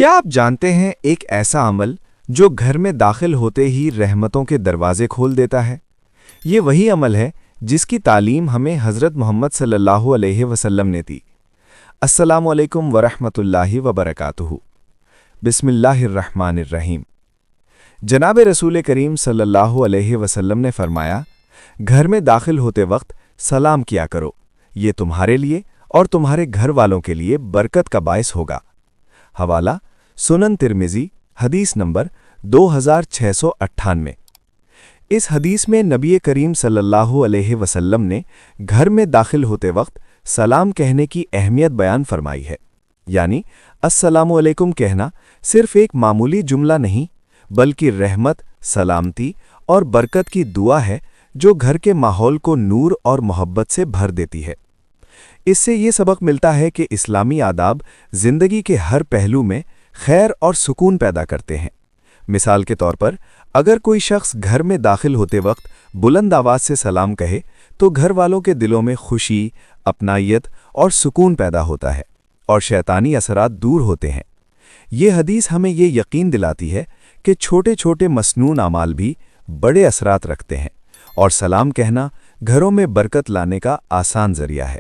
क्या आप जानते हैं एक ऐसा अमल जो घर में दाखिल होते ही रहमतों के दरवाजे खोल देता है? ये वही अमल है जिसकी तालीम हमें हज़रत मोहम्मद सल्लल्लाहु अलैहि वसल्लम ने दी। अस्सलामु अलैकुम वरहमतुल्लाहि वबरकातुहू। बिस्मिल्लाहिर्रहमानिर्रहीम। जनाब रसूल करीम सल्लल्लाहु अलैहि वसल्लम ने फरमाया, घर में दाखिल होते वक्त सलाम किया करो, ये तुम्हारे लिए और तुम्हारे घर वालों के लिए बरकत का बायस होगा। हवाला सुनन तिर्मिज़ी, हदीस नंबर 2698। इस हदीस में नबी करीम सल्लल्लाहु अलैहि वसल्लम ने घर में दाखिल होते वक्त सलाम कहने की अहमियत बयान फरमाई है। यानी अस्सलामु अलैकुम कहना सिर्फ एक मामूली जुमला नहीं, बल्कि रहमत, सलामती और बरकत की दुआ है जो घर के माहौल को नूर और मोहब्बत से भर देती है। इससे ये सबक मिलता है कि इस्लामी आदाब ज़िंदगी के हर पहलू में खैर और सुकून पैदा करते हैं। मिसाल के तौर पर, अगर कोई शख्स घर में दाखिल होते वक्त बुलंद आवाज़ से सलाम कहे तो घर वालों के दिलों में खुशी, अपनायत और सुकून पैदा होता है और शैतानी असरात दूर होते हैं। ये हदीस हमें ये यकीन दिलाती है कि छोटे छोटे मसनून अमाल भी बड़े असरात रखते हैं और सलाम कहना घरों में बरकत लाने का आसान ज़रिया है।